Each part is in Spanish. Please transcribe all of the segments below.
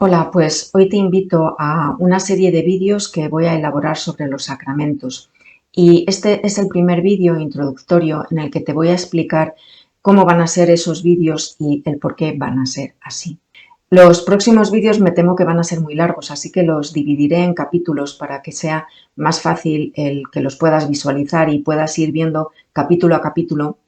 Hola, pues hoy te invito a una serie de vídeos que voy a elaborar sobre los sacramentos. Y este es el primer vídeo introductorio en el que te voy a explicar cómo van a ser esos vídeos y el por qué van a ser así. Los próximos vídeos me temo que van a ser muy largos, así que los dividiré en capítulos para que sea más fácil el que los puedas visualizar y puedas ir viendo capítulo a capítulo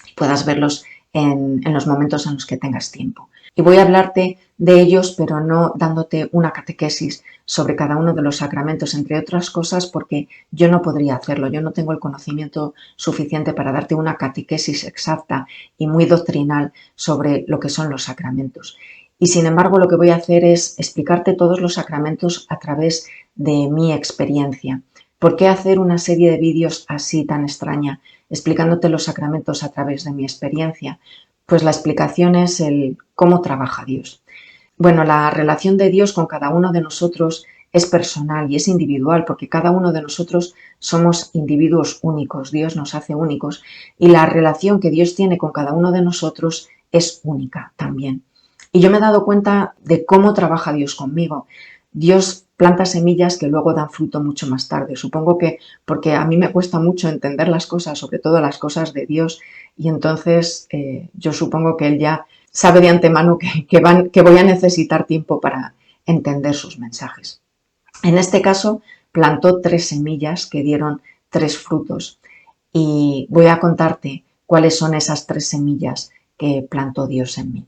y puedas verlos en los momentos en los que tengas tiempo. Y voy a hablarte de ellos, pero no dándote una catequesis sobre cada uno de los sacramentos, entre otras cosas, porque yo no podría hacerlo. Yo no tengo el conocimiento suficiente para darte una catequesis exacta y muy doctrinal sobre lo que son los sacramentos. Y sin embargo, lo que voy a hacer es explicarte todos los sacramentos a través de mi experiencia. ¿Por qué hacer una serie de vídeos así tan extraña, explicándote los sacramentos a través de mi experiencia? Pues la explicación es el cómo trabaja Dios. Bueno, la relación de Dios con cada uno de nosotros es personal y es individual, porque cada uno de nosotros somos individuos únicos, Dios nos hace únicos y la relación que Dios tiene con cada uno de nosotros es única también. Y yo me he dado cuenta de cómo trabaja Dios conmigo. Dios planta semillas que luego dan fruto mucho más tarde. Supongo que porque a mí me cuesta mucho entender las cosas, sobre todo las cosas de Dios, y entonces yo supongo que Él ya sabe de antemano que voy a necesitar tiempo para entender sus mensajes. En este caso, plantó 3 semillas que dieron 3 frutos y voy a contarte cuáles son esas 3 semillas que plantó Dios en mí.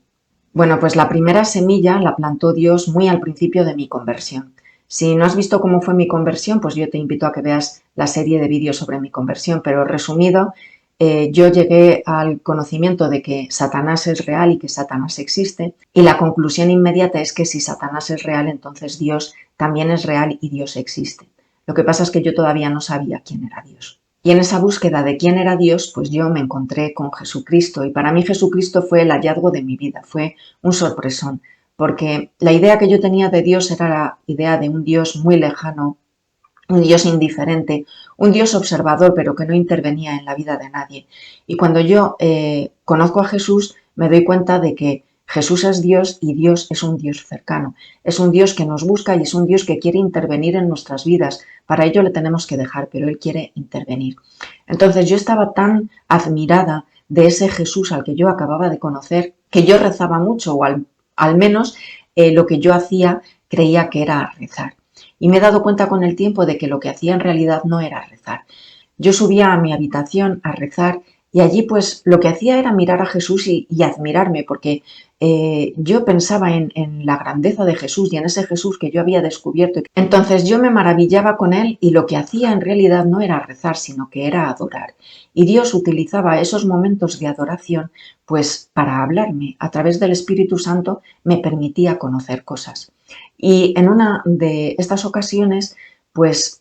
Bueno, pues la primera semilla la plantó Dios muy al principio de mi conversión. Si no has visto cómo fue mi conversión, pues yo te invito a que veas la serie de vídeos sobre mi conversión, pero resumido, yo llegué al conocimiento de que Satanás es real y que Satanás existe, y la conclusión inmediata es que si Satanás es real, entonces Dios también es real y Dios existe. Lo que pasa es que yo todavía no sabía quién era Dios. Y en esa búsqueda de quién era Dios, pues yo me encontré con Jesucristo y para mí Jesucristo fue el hallazgo de mi vida, fue un sorpresón, porque la idea que yo tenía de Dios era la idea de un Dios muy lejano, un Dios indiferente, un Dios observador, pero que no intervenía en la vida de nadie. Y cuando yo conozco a Jesús, me doy cuenta de que Jesús es Dios y Dios es un Dios cercano. Es un Dios que nos busca y es un Dios que quiere intervenir en nuestras vidas. Para ello le tenemos que dejar, pero Él quiere intervenir. Entonces yo estaba tan admirada de ese Jesús al que yo acababa de conocer, que yo rezaba mucho, o al menos lo que yo hacía creía que era rezar. Y me he dado cuenta con el tiempo de que lo que hacía en realidad no era rezar. Yo subía a mi habitación a rezar y allí pues lo que hacía era mirar a Jesús y admirarme porque yo pensaba en la grandeza de Jesús y en ese Jesús que yo había descubierto. Entonces yo me maravillaba con él y lo que hacía en realidad no era rezar, sino que era adorar. Y Dios utilizaba esos momentos de adoración pues para hablarme. A través del Espíritu Santo me permitía conocer cosas. Y en una de estas ocasiones pues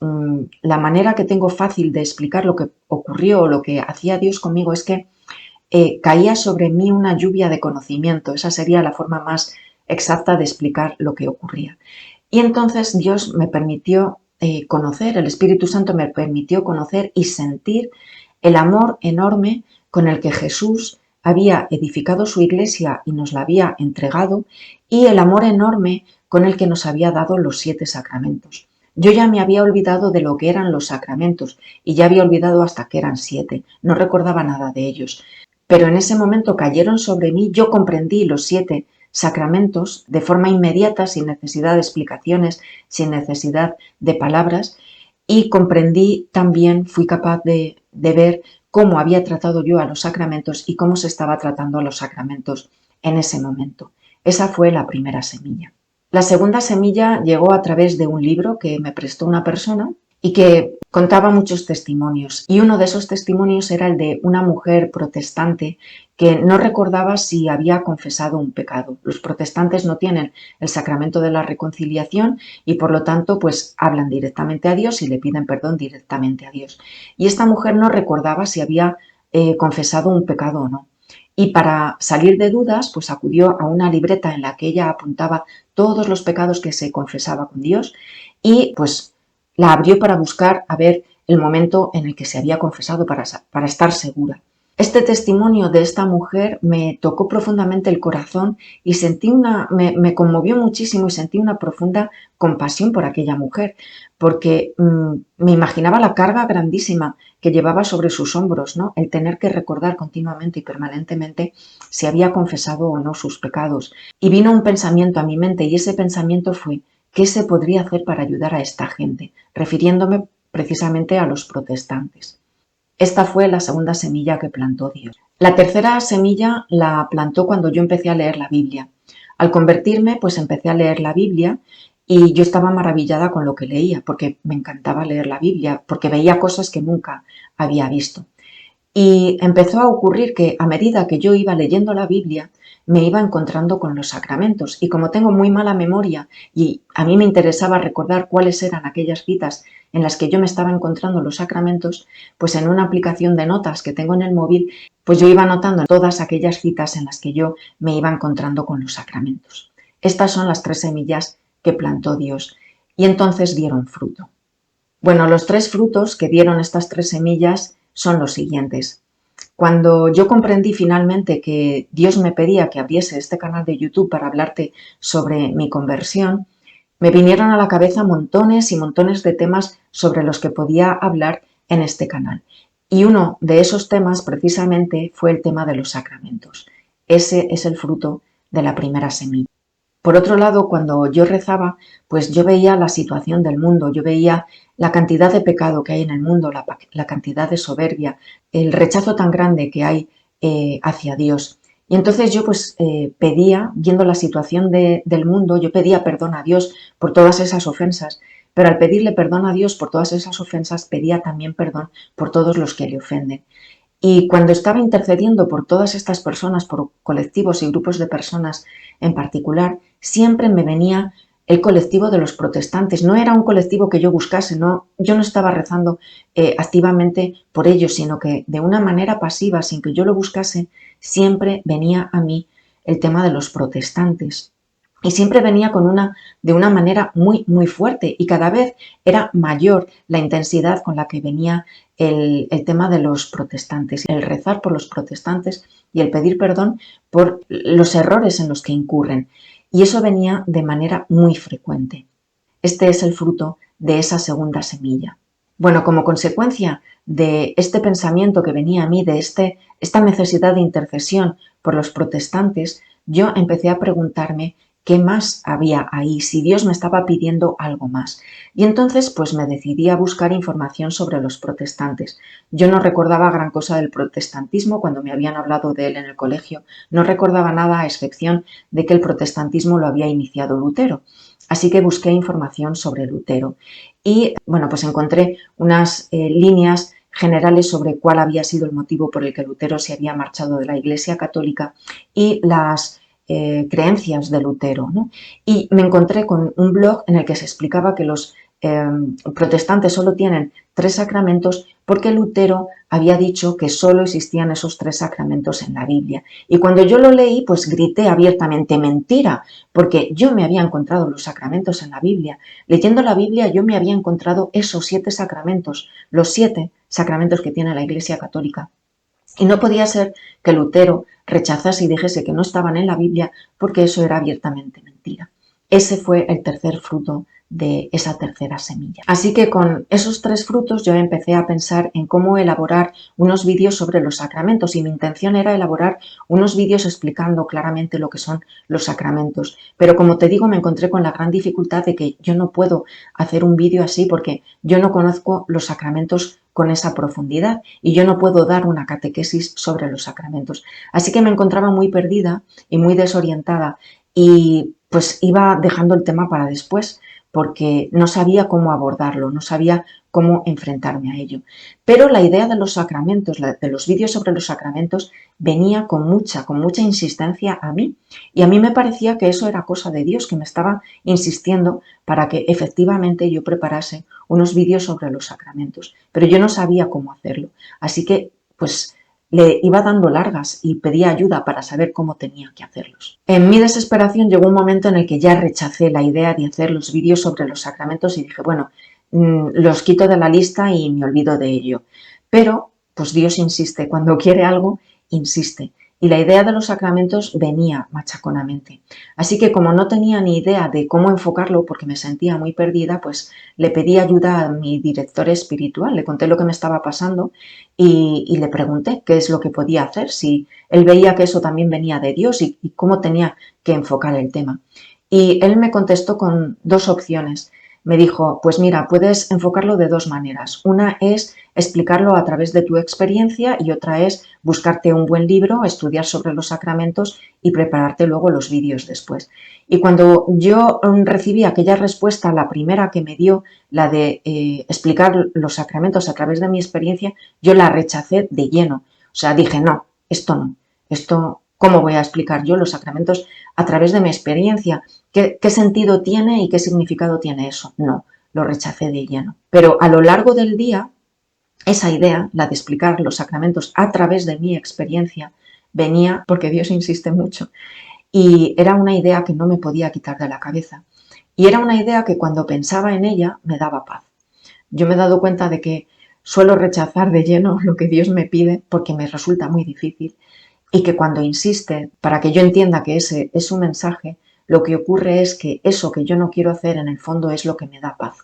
la manera que tengo fácil de explicar lo que ocurrió o lo que hacía Dios conmigo es que caía sobre mí una lluvia de conocimiento. Esa sería la forma más exacta de explicar lo que ocurría. Y entonces Dios me permitió conocer, el Espíritu Santo me permitió conocer y sentir el amor enorme con el que Jesús había edificado su iglesia y nos la había entregado, y el amor enorme con el que nos había dado los 7 sacramentos. Yo ya me había olvidado de lo que eran los sacramentos y ya había olvidado hasta que eran 7, no recordaba nada de ellos. Pero en ese momento cayeron sobre mí, yo comprendí los 7 sacramentos de forma inmediata, sin necesidad de explicaciones, sin necesidad de palabras, y comprendí también, fui capaz de ver cómo había tratado yo a los sacramentos y cómo se estaba tratando a los sacramentos en ese momento. Esa fue la primera semilla. La segunda semilla llegó a través de un libro que me prestó una persona y que contaba muchos testimonios. Y uno de esos testimonios era el de una mujer protestante que no recordaba si había confesado un pecado. Los protestantes no tienen el sacramento de la reconciliación y por lo tanto pues hablan directamente a Dios y le piden perdón directamente a Dios. Y esta mujer no recordaba si había confesado un pecado o no. Y para salir de dudas, pues acudió a una libreta en la que ella apuntaba todos los pecados que se confesaba con Dios y pues la abrió para buscar a ver el momento en el que se había confesado para estar segura. Este testimonio de esta mujer me tocó profundamente el corazón y me conmovió muchísimo y sentí una profunda compasión por aquella mujer, porque me imaginaba la carga grandísima que llevaba sobre sus hombros, ¿no? El tener que recordar continuamente y permanentemente si había confesado o no sus pecados. Y vino un pensamiento a mi mente y ese pensamiento fue: ¿qué se podría hacer para ayudar a esta gente? Refiriéndome precisamente a los protestantes. Esta fue la segunda semilla que plantó Dios. La tercera semilla la plantó cuando yo empecé a leer la Biblia. Al convertirme, pues empecé a leer la Biblia y yo estaba maravillada con lo que leía, porque me encantaba leer la Biblia, porque veía cosas que nunca había visto. Y empezó a ocurrir que a medida que yo iba leyendo la Biblia, me iba encontrando con los sacramentos. Y como tengo muy mala memoria y a mí me interesaba recordar cuáles eran aquellas citas en las que yo me estaba encontrando los sacramentos, pues en una aplicación de notas que tengo en el móvil, pues yo iba anotando todas aquellas citas en las que yo me iba encontrando con los sacramentos. Estas son las 3 semillas que plantó Dios y entonces dieron fruto. Bueno, los 3 frutos que dieron estas 3 semillas son los siguientes. Cuando yo comprendí finalmente que Dios me pedía que abriese este canal de YouTube para hablarte sobre mi conversión, me vinieron a la cabeza montones y montones de temas sobre los que podía hablar en este canal. Y uno de esos temas precisamente fue el tema de los sacramentos. Ese es el fruto de la primera semilla. Por otro lado, cuando yo rezaba, pues yo veía la situación del mundo, yo veía la cantidad de pecado que hay en el mundo, la cantidad de soberbia, el rechazo tan grande que hay hacia Dios. Y entonces yo pues pedía, viendo la situación del mundo, yo pedía perdón a Dios por todas esas ofensas, pero al pedirle perdón a Dios por todas esas ofensas, pedía también perdón por todos los que le ofenden. Y cuando estaba intercediendo por todas estas personas, por colectivos y grupos de personas en particular, siempre me venía el colectivo de los protestantes. No era un colectivo que yo buscase, no, yo no estaba rezando activamente por ellos, sino que de una manera pasiva, sin que yo lo buscase, siempre venía a mí el tema de los protestantes. Y siempre venía de una manera muy, muy fuerte y cada vez era mayor la intensidad con la que venía el tema de los protestantes, el rezar por los protestantes y el pedir perdón por los errores en los que incurren. Y eso venía de manera muy frecuente. Este es el fruto de esa segunda semilla. Bueno, como consecuencia de este pensamiento que venía a mí, de esta necesidad de intercesión por los protestantes, yo empecé a preguntarme qué más había ahí, si Dios me estaba pidiendo algo más. Y entonces pues me decidí a buscar información sobre los protestantes. Yo no recordaba gran cosa del protestantismo cuando me habían hablado de él en el colegio, no recordaba nada a excepción de que el protestantismo lo había iniciado Lutero. Así que busqué información sobre Lutero y bueno, pues encontré unas líneas generales sobre cuál había sido el motivo por el que Lutero se había marchado de la Iglesia Católica y las creencias de Lutero, ¿no? Y me encontré con un blog en el que se explicaba que los protestantes solo tienen 3 sacramentos porque Lutero había dicho que solo existían esos 3 sacramentos en la Biblia. Y cuando yo lo leí, pues grité abiertamente: mentira, porque yo me había encontrado los sacramentos en la Biblia. Leyendo la Biblia yo me había encontrado esos 7 sacramentos, los 7 sacramentos que tiene la Iglesia Católica. Y no podía ser que Lutero rechazase y dijese que no estaban en la Biblia, porque eso era abiertamente mentira. Ese fue el tercer fruto de esa tercera semilla. Así que con esos 3 frutos yo empecé a pensar en cómo elaborar unos vídeos sobre los sacramentos y mi intención era elaborar unos vídeos explicando claramente lo que son los sacramentos. Pero como te digo, me encontré con la gran dificultad de que yo no puedo hacer un vídeo así porque yo no conozco los sacramentos con esa profundidad y yo no puedo dar una catequesis sobre los sacramentos. Así que me encontraba muy perdida y muy desorientada y pues iba dejando el tema para después porque no sabía cómo abordarlo, no sabía cómo enfrentarme a ello. Pero la idea de los sacramentos, de los vídeos sobre los sacramentos, venía con mucha insistencia a mí. Y a mí me parecía que eso era cosa de Dios, que me estaba insistiendo para que efectivamente yo preparase unos vídeos sobre los sacramentos. Pero yo no sabía cómo hacerlo. Así que, pues, le iba dando largas y pedía ayuda para saber cómo tenía que hacerlos. En mi desesperación llegó un momento en el que ya rechacé la idea de hacer los vídeos sobre los sacramentos y dije, bueno, los quito de la lista y me olvido de ello. Pero pues Dios insiste, cuando quiere algo, insiste. Y la idea de los sacramentos venía machaconamente. Así que como no tenía ni idea de cómo enfocarlo, porque me sentía muy perdida, pues le pedí ayuda a mi director espiritual, le conté lo que me estaba pasando y le pregunté qué es lo que podía hacer, si él veía que eso también venía de Dios y cómo tenía que enfocar el tema. Y él me contestó con dos opciones. Me dijo, pues mira, puedes enfocarlo de dos maneras. Una es explicarlo a través de tu experiencia y otra es buscarte un buen libro, estudiar sobre los sacramentos y prepararte luego los vídeos después. Y cuando yo recibí aquella respuesta, la primera que me dio, la de explicar los sacramentos a través de mi experiencia, yo la rechacé de lleno. O sea, dije, no, esto, ¿cómo voy a explicar yo los sacramentos a través de mi experiencia? ¿Qué sentido tiene y qué significado tiene eso? No, lo rechacé de lleno. Pero a lo largo del día, esa idea, la de explicar los sacramentos a través de mi experiencia, venía porque Dios insiste mucho y era una idea que no me podía quitar de la cabeza. Y era una idea que cuando pensaba en ella me daba paz. Yo me he dado cuenta de que suelo rechazar de lleno lo que Dios me pide porque me resulta muy difícil y que cuando insiste para que yo entienda que ese es su mensaje, lo que ocurre es que eso que yo no quiero hacer en el fondo es lo que me da paz.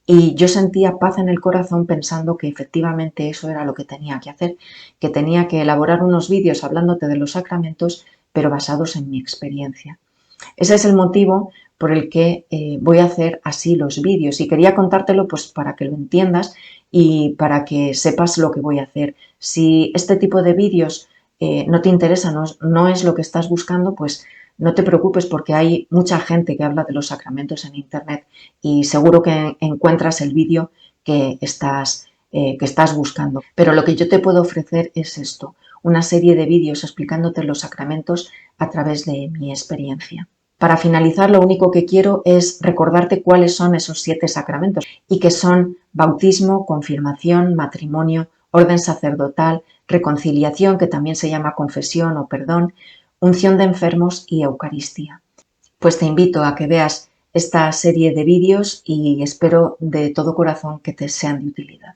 Y yo sentía paz en el corazón pensando que efectivamente eso era lo que tenía que hacer, que tenía que elaborar unos vídeos hablándote de los sacramentos, pero basados en mi experiencia. Ese es el motivo por el que voy a hacer así los vídeos y quería contártelo pues para que lo entiendas y para que sepas lo que voy a hacer. Si este tipo de vídeos no te interesa, no es lo que estás buscando, pues no te preocupes porque hay mucha gente que habla de los sacramentos en internet y seguro que encuentras el vídeo que estás buscando. Pero lo que yo te puedo ofrecer es esto, una serie de vídeos explicándote los sacramentos a través de mi experiencia. Para finalizar, lo único que quiero es recordarte cuáles son esos 7 sacramentos y que son bautismo, confirmación, matrimonio, orden sacerdotal, reconciliación, que también se llama confesión o perdón, unción de enfermos y Eucaristía. Pues te invito a que veas esta serie de vídeos y espero de todo corazón que te sean de utilidad.